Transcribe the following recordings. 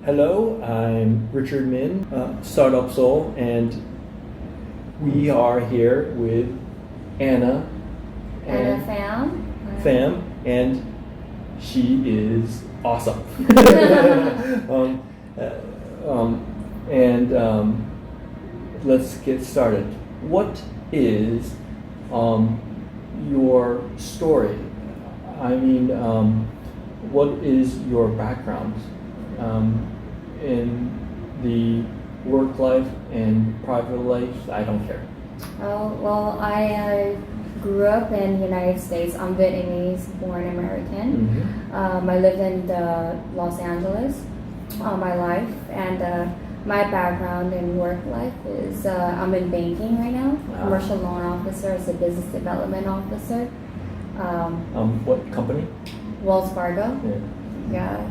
Hello, I'm Richard Min, Startup Seoul, and we are here with Anna Pham, and she is awesome. Let's get started. What is your story? I mean, what is your background in the work life and private life? I don't care. Oh, well, I grew up in the United States. I'm Vietnamese, born American. Mm-hmm. I lived in Los Angeles all my life, and my background in work life is I'm in banking right now, commercial loan officer as a business development officer. What company? Wells Fargo. Yeah. Yeah.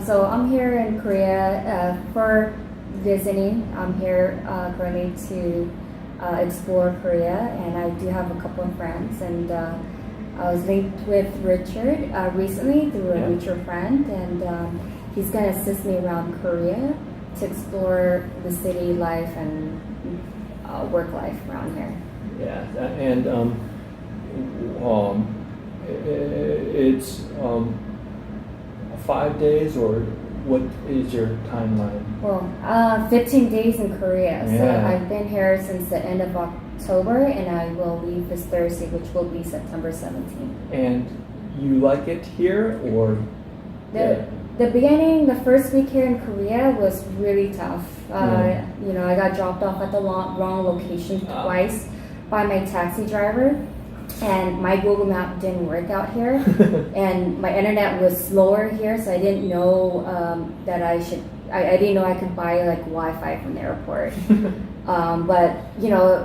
So I'm here in Korea for visiting. I'm here currently to explore Korea, and I do have a couple of friends. And I was linked with Richard recently through a mutual friend, and he's going to assist me around Korea to explore the city life and work life around here. Yeah, and it's 5 days, or what is your timeline? Well, 15 days in Korea. So Yeah. I've been here since the end of October, and I will leave this Thursday, which will be September 17th. And you like it here, or? The beginning, the first week here in Korea was really tough. You know, I got dropped off at the wrong location twice by my taxi driver, and my Google Map didn't work out here, and my internet was slower here, so I didn't know that I didn't know I could buy like Wi-Fi from the airport. But you know,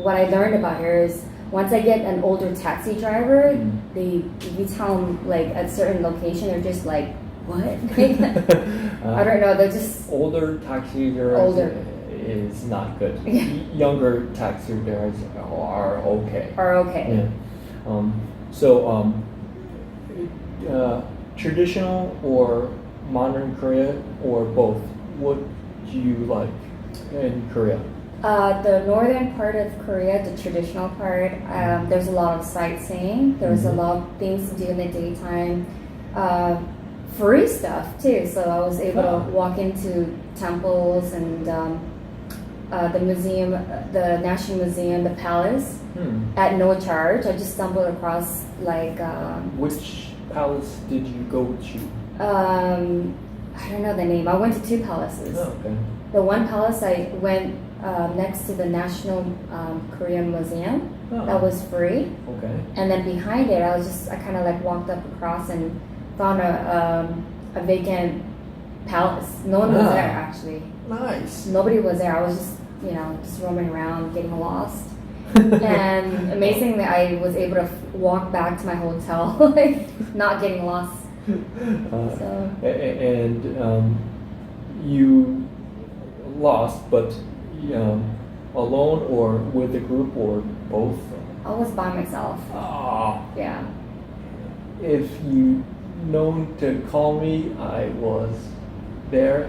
what I learned about here is once I get an older taxi driver, if you tell them like at certain location, they're just like, what? I don't know. They're just older taxi drivers. Older. Is not good. Younger taxi drivers are okay. Yeah. Traditional or modern Korea, or both? What do you like in Korea? The northern part of Korea, the traditional part, there's a lot of sightseeing. There's a lot of things to do in the daytime. Free stuff too. So I was able to walk into temples and the museum, the National Museum, the palace, at no charge. I just stumbled across like. Which palace did you go to? I don't know the name. I went to two palaces. Oh, okay. The one palace I went next to the National Korean Museum. Oh. That was free. Okay. And then behind it, I kind of like walked up across and found a vacant palace. No one was there actually. Nice. Nobody was there. I was just, just roaming around, getting lost. And amazingly, I was able to walk back to my hotel, like not getting lost. You lost, but alone or with a group or both? I was by myself. Oh. Yeah. If you known to call me, I was there.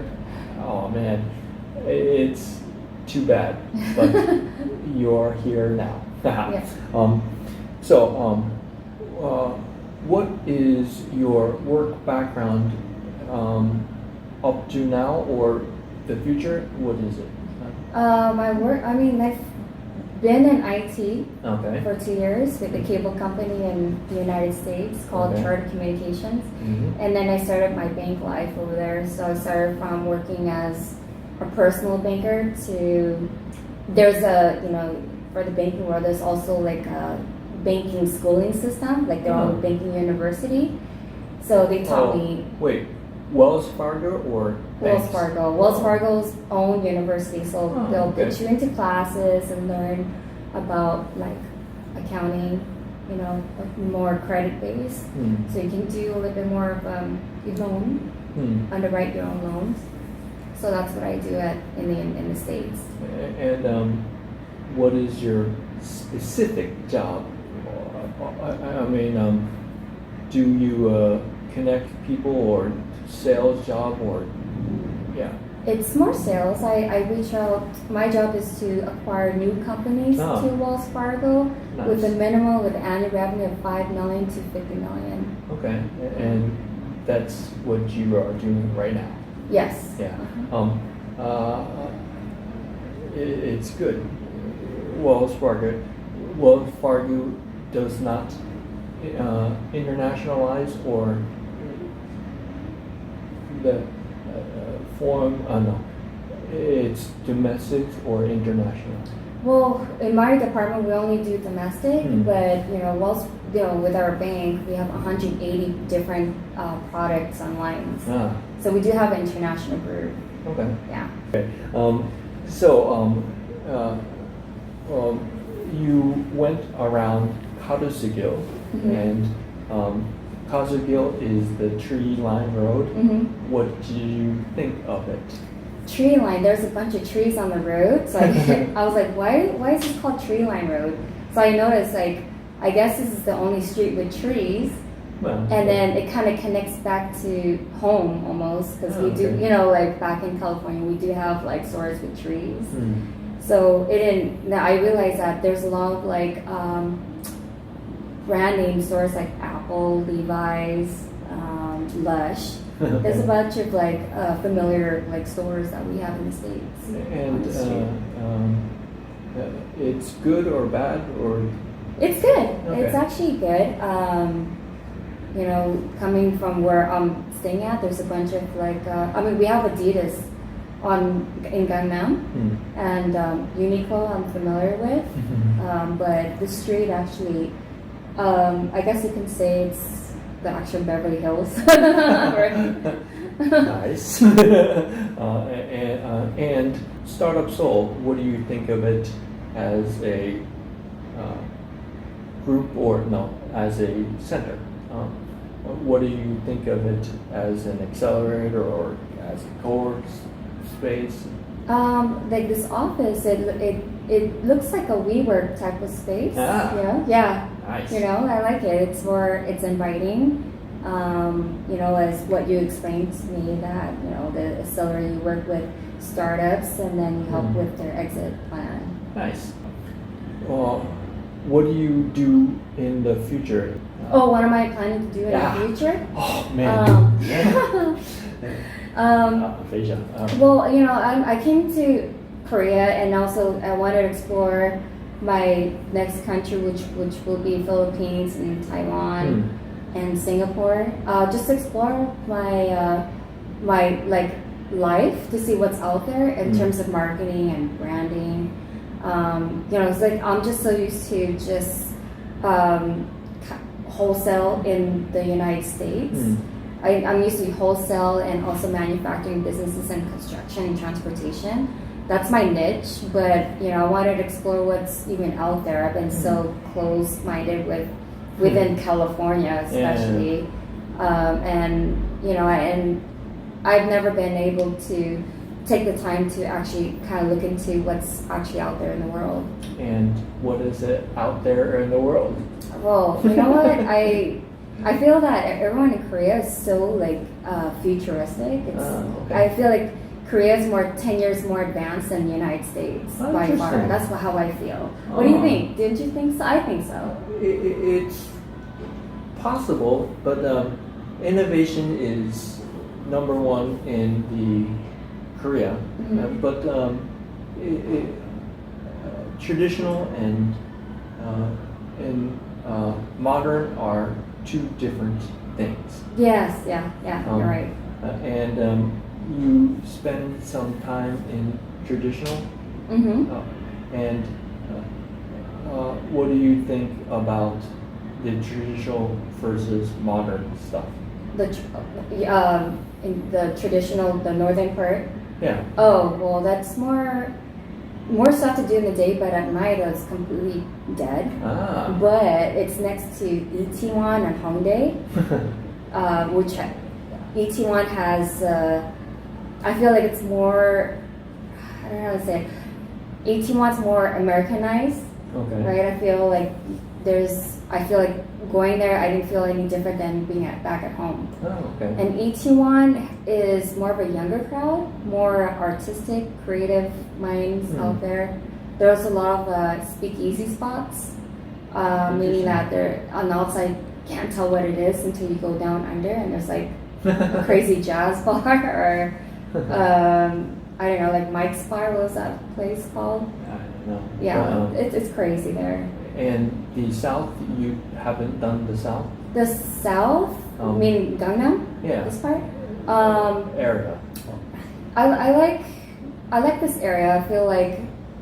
Oh man, it's too bad, but you're here now. Yes. What is your work background up to now, or the future? What is it? My work, I've been in IT Okay. for 2 years with a cable company in the United States called Charter Communications. And then I started my bank life over there. So I started from working as a personal banker to, there's for the banking world, there's also like a banking schooling system, like their own banking university. So they taught me. Wait, Wells Fargo or Wells banks? Fargo. Wells Fargo's own university. So they'll put you into classes and learn about like accounting, more credit based. So you can do a little bit more of your loan, underwrite your own loans. So that's what I do in the States. And what is your specific job? I mean, do you connect people, or sales job or yeah? It's more sales. I reach out. My job is to acquire new companies Ah. to Wells Fargo with a Nice. minimum with annual revenue of 5 million to 50 million. Okay, and that's what you are doing right now. Yes. Yeah. Uh-huh. It's good. Wells Fargo does not internationalize or the form. No, it's domestic or international. Well, in my department, we only do domestic, Hmm. but with our bank, we have 180 different products and lines. Ah, So we do have an international group. okay. Yeah. Okay. You went around COWORKING, Mhm. and COWORKING is the tree line road. hmm What do you think of it? Tree line. There's a bunch of trees on the road, so I was like, why is this called Tree Line Road? So I noticed, like, I guess this is the only street with trees, Well, and then it kind of connects back to home almost, because we do, Okay. like back in California, we do have like stores with trees. Hmm. So it didn't. Now I realized that there's a lot of like brand name stores like Apple, Levi's, Lush. There's a bunch of like familiar like stores that we have in the States. on And the street. it's good or bad or It's good. Okay. It's actually good. Coming from where I'm staying at, there's a bunch of like we have Adidas in Gangnam, and Uniqlo I'm familiar with. But the street actually, I guess you can say it's the actual Beverly Hills. nice. And Startup Seoul, what do you think of it as a group or no, as a center? What do you think of it as an accelerator or as a co-work space? Like this office, it looks like a WeWork type of space. Ah. Yeah. Nice. I like it. It's inviting. As what you explained to me that, the accelerator, you work with startups and then you help with their exit plan. Nice. What do you do in the future? Oh, what am I planning to do in Yeah. the future? Oh man. Asia. Well, I came to Korea and also I wanted to explore my next country, which will be Philippines and Taiwan and Singapore. Just explore my like life to see what's out there in terms of marketing and branding. It's like I'm just so used to just wholesale in the United States. I'm used to wholesale and also manufacturing businesses and construction and transportation. That's my niche, but I wanted to explore what's even out there. I've been so close-minded within California, especially, and I've never been able to take the time to actually kind of look into what's actually out there in the world. And what is it out there in the world? Well, you know what? I feel that everyone in Korea is so like futuristic. Okay. I feel like Korea is 10 years more advanced than the United States Oh, by far. interesting. That's how I feel. What do you Oh. think? Didn't you think so? I think so. It's possible, but innovation is number one in the Korea. Mhm. But traditional and modern are two different things. Yes, yeah, you're right. And you spend some time in traditional. Mm-hmm. And what do you think about the traditional versus modern stuff? In the traditional, the northern part. Yeah. Oh, well, that's more stuff to do in the day, but at night it's completely dead. Ah. But it's next to Itaewon and Hongdae, which Itaewon has. I feel like it's more. I don't know how to say it. Itaewon's more Americanized, Okay. right? I feel like there's I feel like going there, I didn't feel any different than being back at home. Oh, okay. And Itaewon is more of a younger crowd, more artistic, creative minds out there. There's a lot of speakeasy spots, meaning that they're on the outside, can't tell what it is until you go down under, and there's like a crazy jazz bar or I don't know, like Mike's Bar. What was that place called? I don't know. Yeah, it's crazy there. And the South, you haven't done the South? The South, meaning Gangnam? Yeah. This part? Area. I like this area.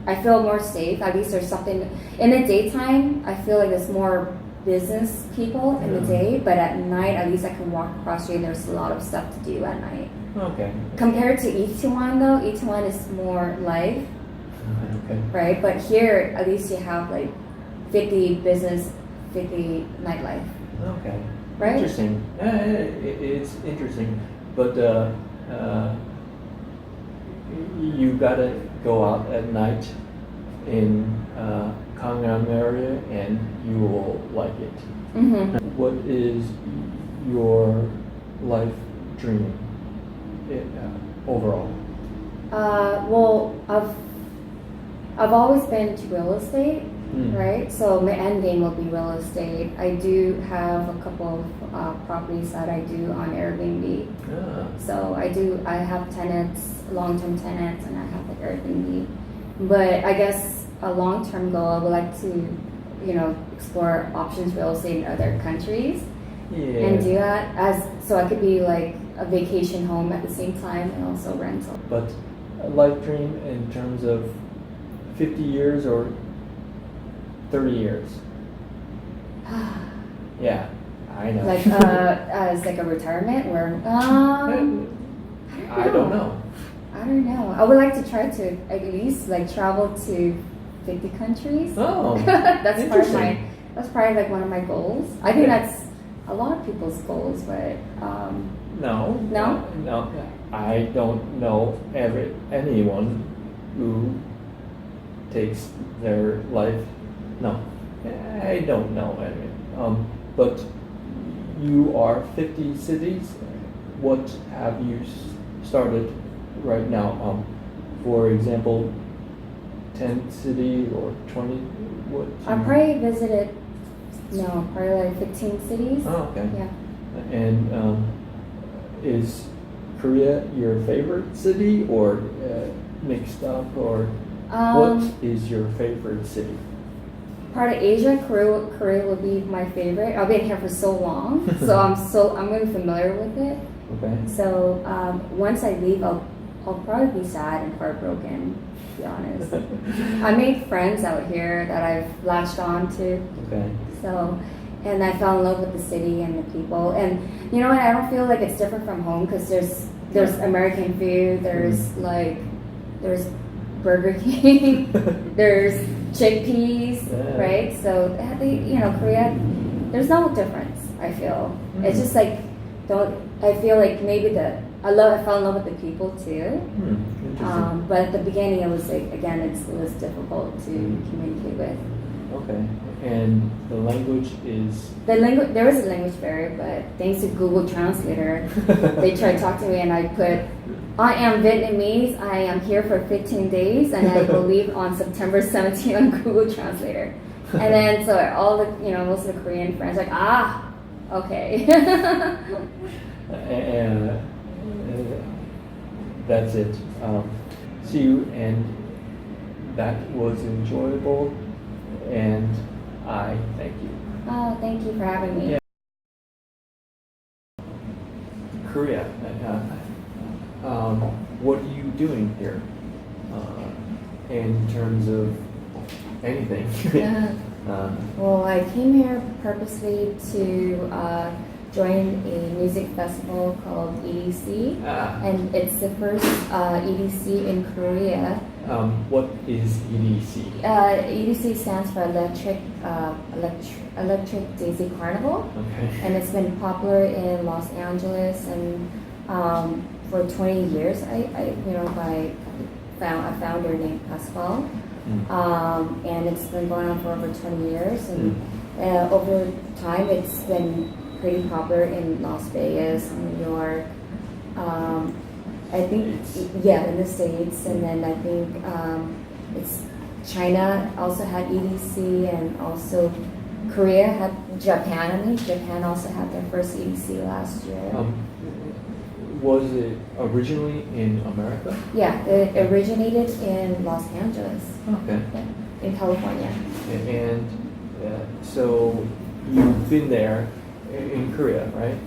I feel more safe. At least there's something in the daytime. I feel like there's more business people in the day, but at night, at least I can walk across the street and there's a lot of stuff to do at night. Okay. Compared to Itaewon though, Itaewon is more live, Okay. right? But here, at least you have like 50 business, 50 nightlife. Okay. Right? Interesting. It's interesting, but you gotta go out at night in Gangnam area, and you will like it. Mm-hmm. What is your life dream overall? Well, I've always been into real estate, right? So my end game will be real estate. I do have a couple of properties that I do on Airbnb. Ah. So I have tenants, long-term tenants, and I have like Airbnb. But I guess a long-term goal, I would like to, explore options real estate in other countries. Yeah. And do that so I could be like a vacation home at the same time and also rental. But a life dream in terms of 50 years or 30 years? Yeah, I know. Like as like a retirement or I don't know. I don't know. I would like to try to at least like travel to 50 countries. Oh, that's interesting. That's probably like one of my goals. I think that's a lot of people's goals, but No. No. I don't know anyone who takes their life. No, I don't know anyone. But you are 50 cities. What have you started right now? For example, 10 cities or 20? What? I probably visited. No, probably like 15 cities. Oh, okay. Yeah. And is Korea your favorite city, or mixed up, or what is your favorite city? Part of Asia, Korea would be my favorite. I've been here for so long, so I'm really familiar with it. Okay. So once I leave, I'll probably be sad and heartbroken, to be honest. I made friends out here that I've latched on to. Okay. So, and I fell in love with the city and the people. And you know what? I don't feel like it's different from home because there's American food. There's there's Burger King. There's chickpeas, right? So Korea. There's no difference. I feel it's just like I feel like maybe I fell in love with the people too. But at the beginning, it was like again, it was difficult to communicate with. Okay. And the language is? There is a language barrier, but thanks to Google Translator, they tried to talk to me and I put, I am Vietnamese, I am here for 15 days and I will leave on September 17th on Google Translator. And then so all the, most of the Korean friends are like, okay. And that's it. See you, and that was enjoyable, and I thank you. Oh, thank you for having me. Yeah. Korea. What are you doing here in terms of anything? Well, I came here purposely to join a music festival called EDC, and it's the first EDC in Korea. What is EDC? EDC stands for Electric Daisy Carnival, Okay. and it's been popular in Los Angeles and for 20 years. By a founder named Pascal, and it's been going on for over 20 years. And over time, it's been pretty popular in Las Vegas, New York. I think, yeah, in the States, and then I think it's China also had EDC, and also Korea had Japan. I mean, Japan also had their first EDC last year. Was it originally in America? Yeah, it originated in Los Angeles. Okay. Yeah, in California. And so you've been there in Korea, right?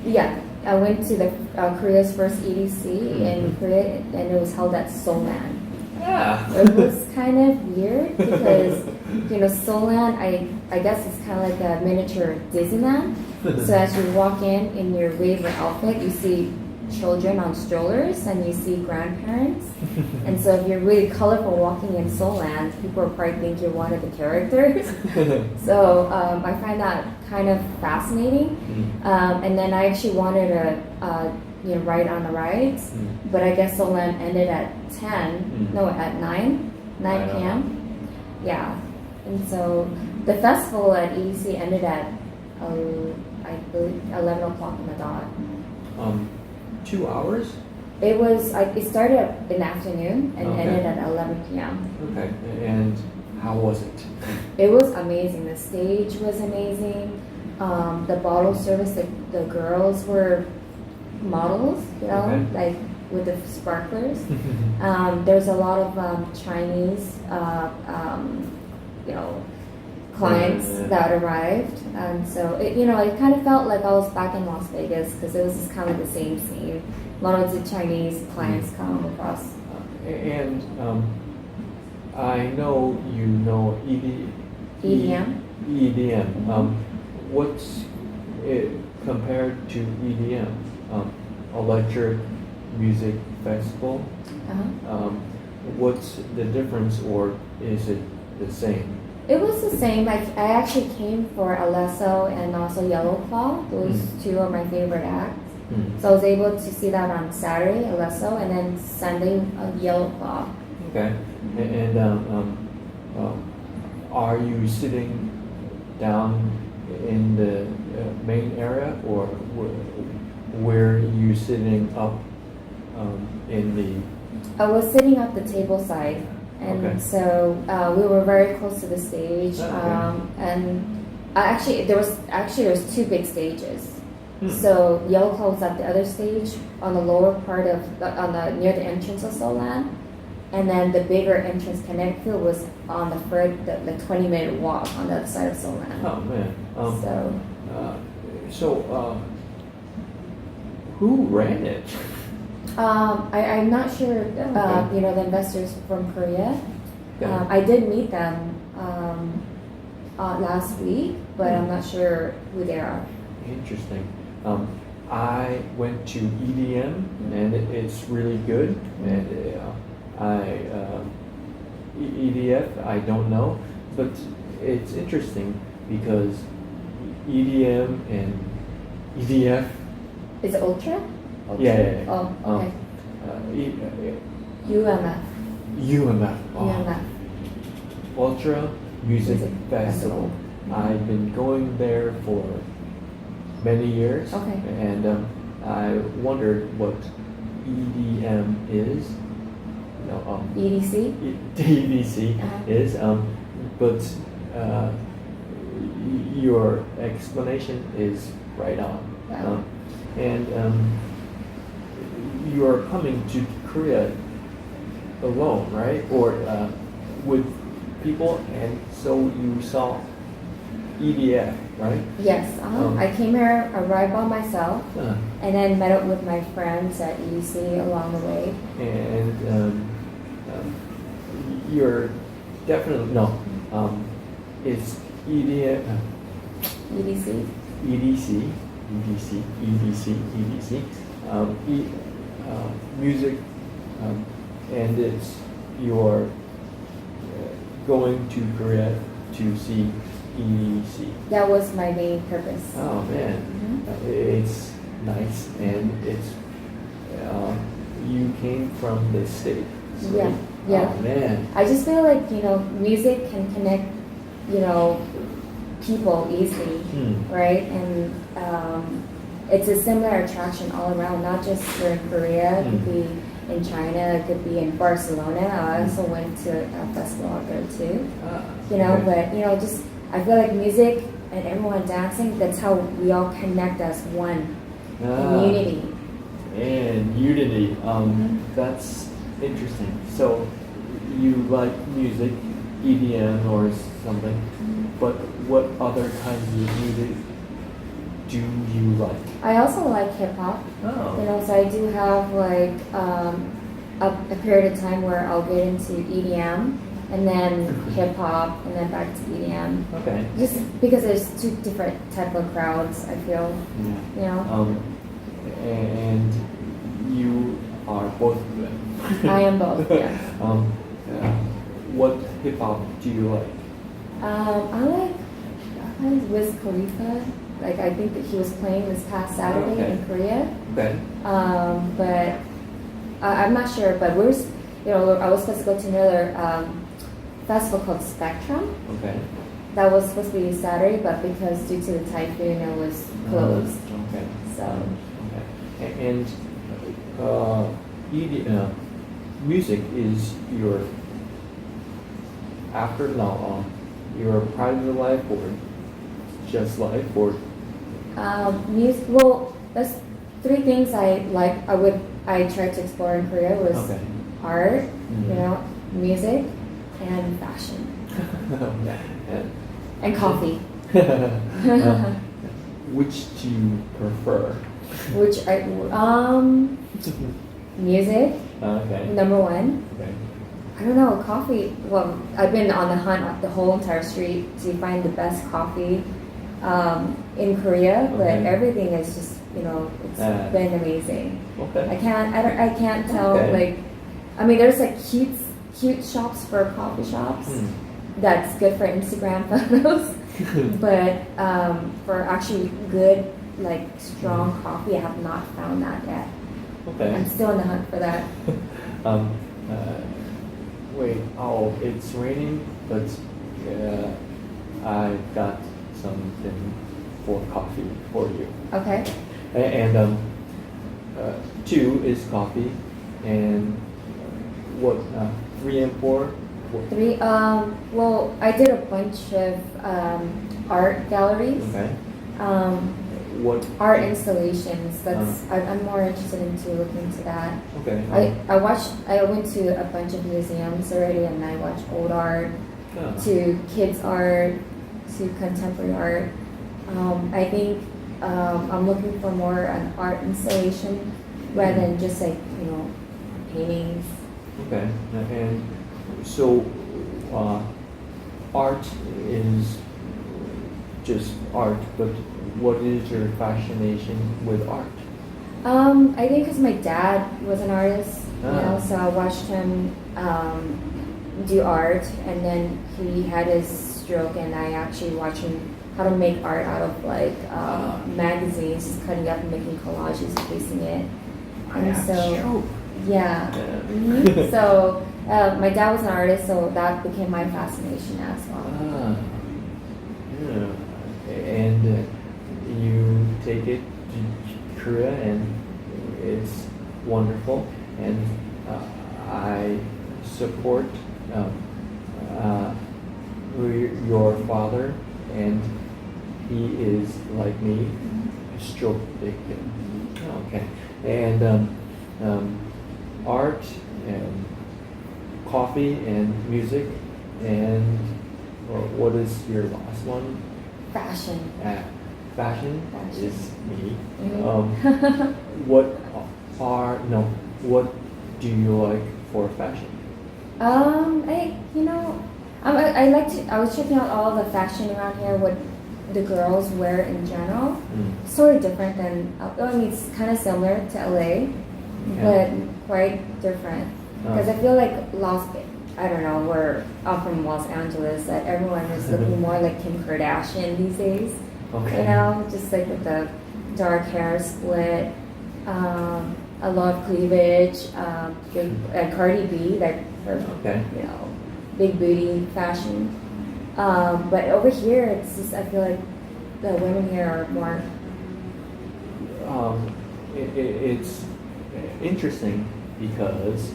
Yeah, I went to the Korea's first EDC in Korea, and it was held at Seoul. Yeah. It was kind of weird because, Seoul, I guess it's kind of like a miniature Disneyland. So as you walk in your raver outfit, you see children on strollers and you see grandparents. And so if you're really colorful walking in Seoul, people will probably think you're one of the characters. So I find that kind of fascinating. And then I actually wanted to ride on the rides, but I guess Seoul ended at 9 p.m. Yeah, and so the festival at EDC ended at I believe 11 o'clock on the dot. 2 hours? It started in the afternoon and ended at 11 p.m. Okay, and how was it? It was amazing. The stage was amazing. The bottle service, the girls were models, like with the sparklers. There's a lot of Chinese, clients that arrived, and so it kind of felt like I was back in Las Vegas because it was just kind of the same scene. A lot of the Chinese clients come across. And I know you know EDM. EDM. What's it compared to EDM? Electric Music Festival. What's the difference, or is it the same? It was the same. I actually came for Alesso and also Yellow Claw. Those two are my favorite acts. So I was able to see that on Saturday, Alesso, and then Sunday, Yellow Claw. Okay. And are you sitting down in the main area, or where are you sitting up in the... I was sitting at the table side, and so we were very close to the stage. And actually, there was two big stages. So Yellow Claw was at the other stage on the lower part of near the entrance of Solan, and then the bigger entrance Connecticut was on the 20-minute walk on the other side of Solan. Oh man. So who ran it? I'm not sure. The investors from Korea. I did meet them last week, but I'm not sure who they are. Interesting. I went to EDM, and it's really good. And EDF, I don't know, but it's interesting because EDM and EDF. Is it Ultra? Yeah. Oh, okay. UMF. UMF. Ultra Music Festival. I've been going there for many years. Okay. And I wondered what EDM is. EDC? EDC is. But your explanation is right on. Wow. And you are coming to Korea alone, right? Or with people, and so you saw EDF, right? Yes. I came here, arrived by myself, and then met up with my friends at EDC along the way. And you're definitely it's EDF. EDC. Music, and it's you're going to Korea to see EDC. That was my main purpose. Oh man, it's nice, and it's you came from the States. Right? Yeah. Oh man. I just feel like music can connect people easily, right? And it's a similar attraction all around, not just here in Korea. It could be in China, it could be in Barcelona. I also went to a festival out there too. But just I feel like music and everyone dancing, that's how we all connect as one in unity. And unity. That's interesting. So you like music, EDM or something, but what other kinds of music do you like? I also like hip hop. Oh. So I do have like a period of time where I'll get into EDM and then hip hop and then back to EDM. Okay. Just because there's two different type of crowds, I feel. And you are both of them. I am both. Yeah. What hip hop do you like? I like Wiz Khalifa. Like I think that he was playing this past Saturday in Korea. Okay. But I'm not sure. But I was supposed to go to another festival called Spectrum. Okay. That was supposed to be Saturday, but because due to the typhoon, it was closed. Okay. So. Okay. And EDM music is your your private life or just life or Music. Well, there's three things I like. I tried to explore in Korea was art, music, and fashion, and coffee. Which do you prefer? Music. Okay. Number one. Okay. I don't know, coffee. Well, I've been on the hunt the whole entire street to find the best coffee in Korea, but everything is just it's been amazing. Okay. I can't tell there's like cute shops for coffee shops. That's good for Instagram photos, but for actually good strong coffee, I have not found that yet. Okay. I'm still on the hunt for that. Wait, it's raining, but I got something for coffee for you. Okay. And two is coffee, and what 3 and 4? Three. Well, I did a bunch of art galleries. Okay. What art installations? I'm more interested into looking into that. Okay. I went to a bunch of museums already, and I watched old art, to kids art, to contemporary art. I think I'm looking for more an art installation rather than just paintings. Okay. And so art is just art, but what is your fascination with art? I think because my dad was an artist, so I watched him do art, and then he had his stroke, and I actually watched him how to make art out of magazines, just cutting up and making collages, pasting it. And so, yeah. Mm-hmm. So my dad was an artist, so that became my fascination as well. And you take it to Korea, and it's wonderful. And I support your father, and he is like me, stroke victim. Okay, and art and coffee and music, and what is your last one? Fashion. Fashion is me. Mm-hmm. What do you like for fashion? I was checking out all the fashion around here, what the girls wear in general. Sort of different than, it's kind of similar to LA, but quite different. Because I feel like I'm from Los Angeles, that everyone is looking more like Kim Kardashian these days. Okay. Just like with the dark hair split, a lot of cleavage, Cardi B, like her, big booty fashion. But over here, it's just, I feel like the women here are more. It's interesting because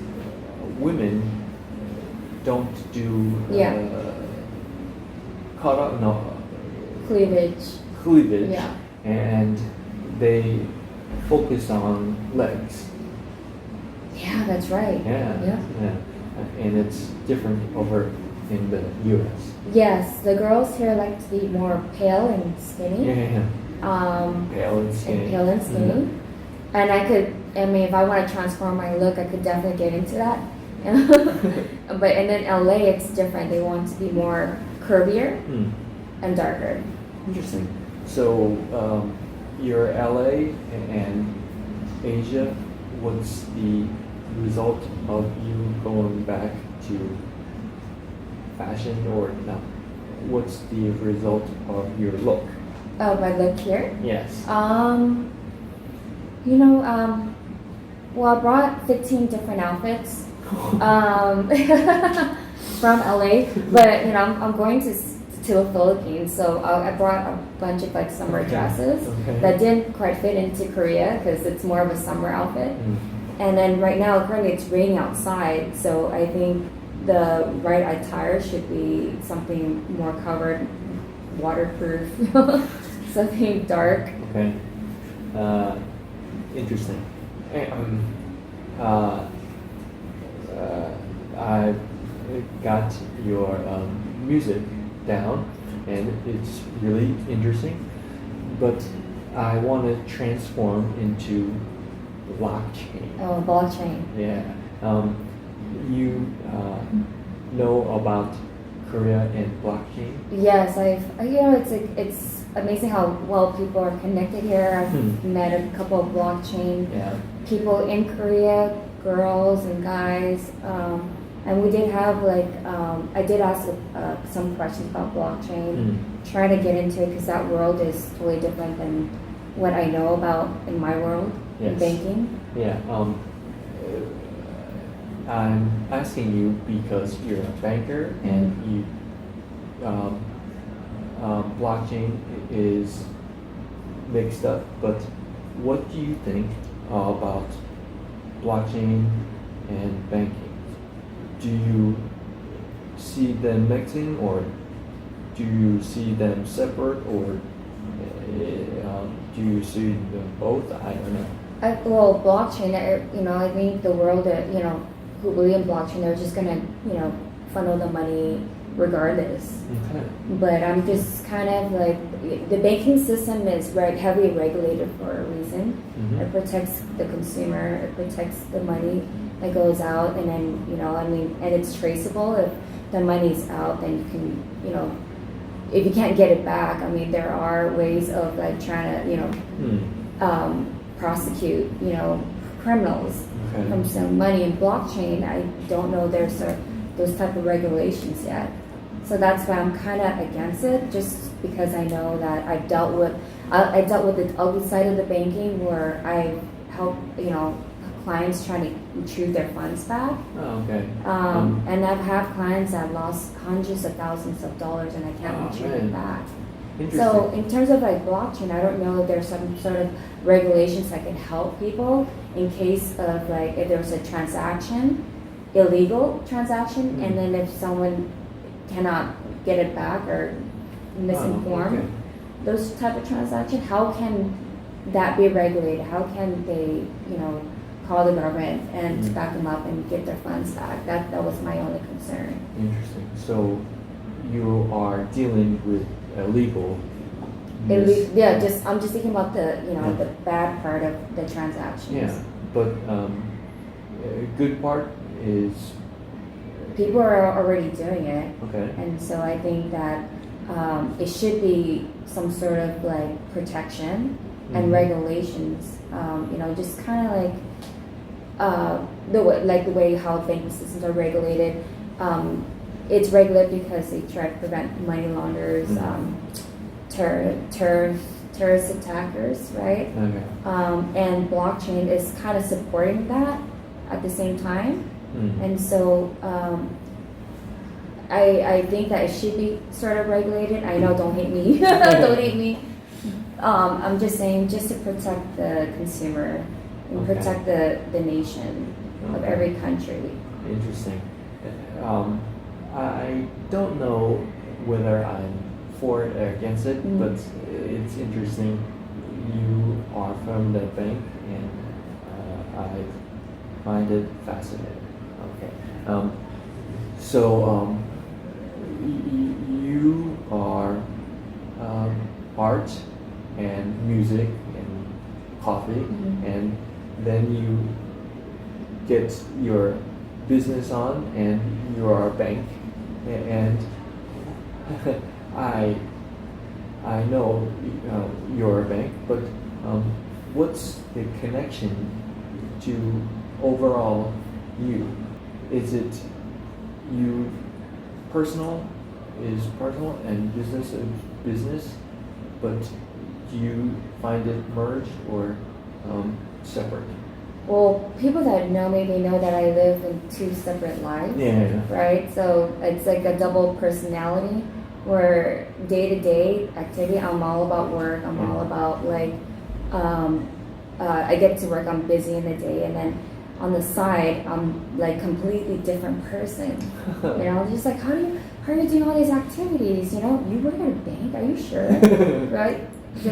women don't do cleavage, Yeah. and they focus on legs. Yeah, that's right. Yeah. And it's different over in the U.S. Yes, the girls here like to be more pale and skinny. Yeah. Pale and skinny. Mm-hmm. And if I want to transform my look, I could definitely get into that. But and in LA, it's different. They want to be more curvier and darker. Interesting. So, your LA and Asia, what's the result of you going back to fashion, or no? What's the result of your look? Oh, my look here? Yes. Well, I brought 15 different outfits from LA, but I'm going to the Philippines, so I brought a bunch of like summer dresses that didn't quite fit into Korea because it's more of a summer outfit. And then right now, currently it's raining outside, so I think the right attire should be something more covered, waterproof, something dark. Okay. Interesting. I got your music down, and it's really interesting. But I want to transform into blockchain. Oh, blockchain. Yeah. You know about Korea and blockchain? Yes, it's amazing how well people are connected here. I've met a couple of blockchain people in Korea, girls and guys, and we did have I did ask some questions about blockchain, trying to get into it because that world is totally different than what I know about in my world in banking. Yeah. I'm asking you because you're a banker and you blockchain is mixed up, but what do you think about blockchain and banking? Do you see them mixing, or do you see them separate, or do you see them both? I don't know. Well, blockchain, I think the world, who believe in blockchain, they're just gonna, funnel the money regardless. Okay. But I'm just kind of like, the banking system is heavily regulated for a reason. It protects the consumer, it protects the money that goes out, and then, and it's traceable. If the money's out, then you can, if you can't get it back, there are ways of trying to, prosecute, criminals from some money. In blockchain, I don't know there's those type of regulations yet. So that's why I'm kind of against it, just because I know that I dealt with the ugly side of the banking where I help, clients trying to retrieve their funds back. Oh, okay. And I've had clients that lost hundreds of thousands of dollars and I can't retrieve it back. So in terms of blockchain, I don't know if there's some sort of regulations that can help people in case of if there's a transaction, illegal transaction, and then if someone cannot get it back or misinformed, those type of transactions, how can that be regulated? How can they, call the government and back them up and get their funds back? That was my only concern. Interesting. So you are dealing with illegal. I'm just thinking about the the bad part of the transactions. Yeah, but good part is people are already doing it. Okay. And so I think that it should be some sort of protection and regulations. Just kind of the way how banking systems are regulated. It's regulated because they try to prevent money launderers, terrorist attackers, right? Okay. And blockchain is kind of supporting that at the same time. And so I think that it should be sort of regulated. I know, don't hate me. Don't hate me. I'm just saying, just to protect the consumer and Okay. protect the nation of Okay. every country. Interesting. I don't know whether I'm for it or against it, Mm. but it's interesting. You are from the bank, and I find it fascinating. Okay. So you are art and music and coffee, Mhm. and then you get your business on, and you are a bank, and I know you're a bank, but what's the connection to overall you? Is it you personal is personal and business is business, but do you find it merged or separate? Well, people that know me, they know that I live in two separate lives. Yeah. Right? So it's like a double personality where day to day activity, I'm all about work. I'm all about like, I get to work, I'm busy in the day, and then on the side, I'm like completely different person. You know, just like how are you doing all these activities? You know, you work at a bank, are you sure? Right?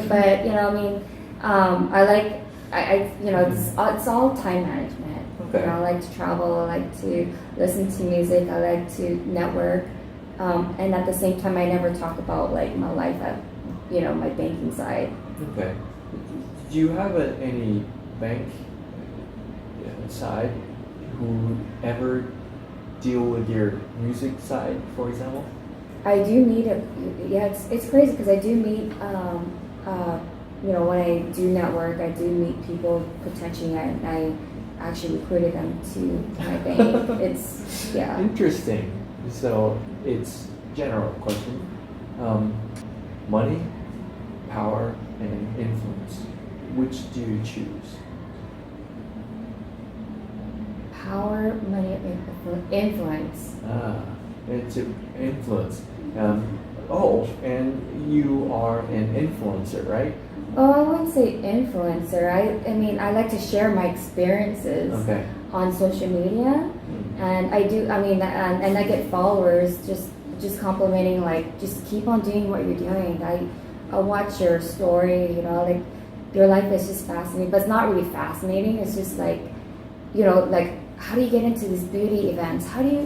But you know, I mean, I you know, it's all time management. Okay. You know, I like to travel, I like to listen to music, I like to network, and at the same time, I never talk about like my life at, you know, my banking side. Okay. Do you have any bank side who ever deal with your music side, for example? I do meet it's crazy because I do meet, you know, when I do network, I do meet people potentially, and I actually recruited them to my bank. It's, yeah. Interesting. So it's general question. Money, power, and influence. Which do you choose? Power, money, influence. It's influence. And you are an influencer, right? Oh, I wouldn't say influencer. I mean, I like to share my experiences Okay. on social media, and I do. I mean, and I get followers just complimenting, like, just keep on doing what you're doing. I watch your story. You know, like your life is just fascinating, but it's not really fascinating. It's just like, you know, like how do you get into these beauty events? How do you?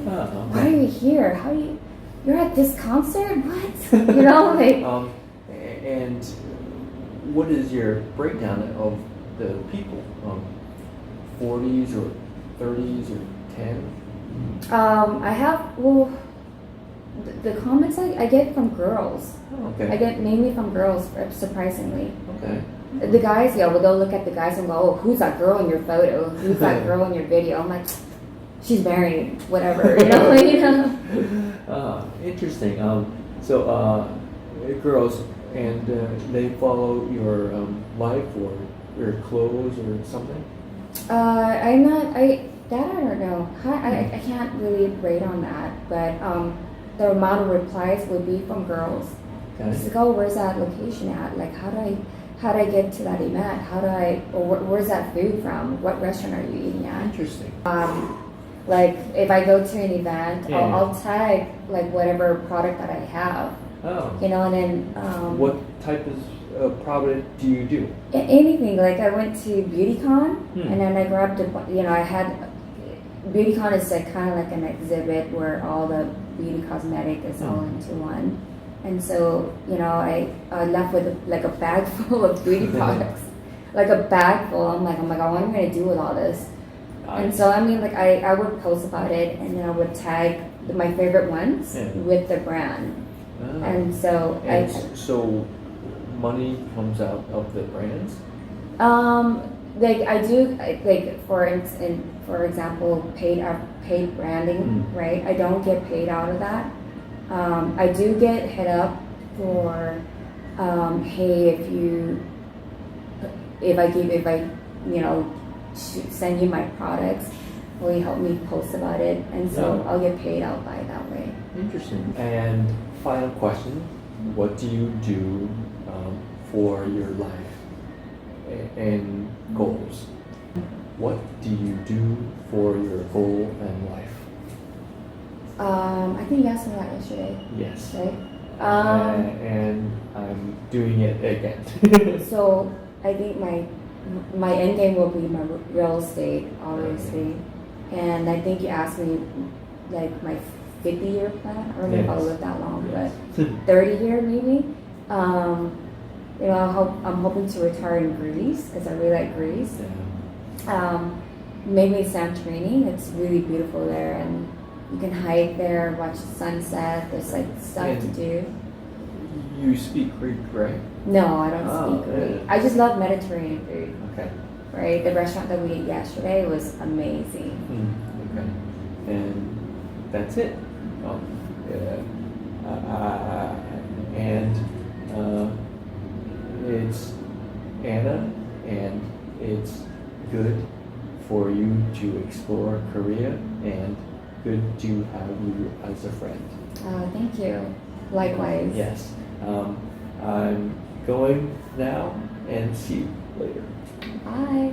Why are you here? How do you? You're at this concert? What? You know, like. And what is your breakdown of the people? 40s or 30s or 10? I have, well, the comments I get from girls. Oh, okay. I get mainly from girls, surprisingly. Okay. The guys, yeah, well, they'll look at the guys and go, oh, who's that girl in your photo? Who's that girl in your video? I'm like, she's married, whatever, you know? You know? Interesting. So girls, and they follow your life or your clothes or something? I'm not, I don't know. I can't really rate on that, but the amount of replies would be from girls. Okay. It's like, oh, where's that location at? Like, how do I get to that event? Where's that food from? What restaurant are you eating at? Interesting. Like, if I go to an event, Yeah. I'll tag like whatever product that I have, Oh. you know, and then What type of product do you do? anything. Like, I went to BeautyCon, Hmm. and then I grabbed you know, I had BeautyCon is like kind of like an exhibit where all the beauty cosmetic is all into one. And so, you know, I left with like a bag full of beauty products, like a bag full. I'm like, what am I gonna do with all this? And so, I mean, like I would post about it, and then I would tag my favorite ones with the brand. Ah. And so, so money comes out of the brands? like I do, like for example, paid branding, right? I don't get paid out of that. I do get hit up for, hey, if I you know, send you my products, will you help me post about it? And so Yeah. I'll get paid out by that way. Interesting. And final question, what do you do for your life and goals? What do you do for your goal and life? I think you asked me that yesterday, Yes. right? And I'm doing it again. So I think my end game will be my real estate, obviously. And I think you asked me like my 50-year plan. I don't know if I'll Yes. live that long, but 30-year maybe. You know, I'm hoping to retire in Greece because I really like Greece. Yeah. Maybe Santorini. It's really beautiful there, and you can hike there, watch the sunset. There's like stuff to do. You speak Greek, right? No, I don't Oh, speak Greek. yeah. I just love Mediterranean food. Okay. Right, the restaurant that we ate yesterday was amazing. Okay. And that's it. And it's Anna, and it's good for you to explore Korea, and good to have you as a friend. Thank you. Likewise. Yes. I'm going now, and see you later. Bye.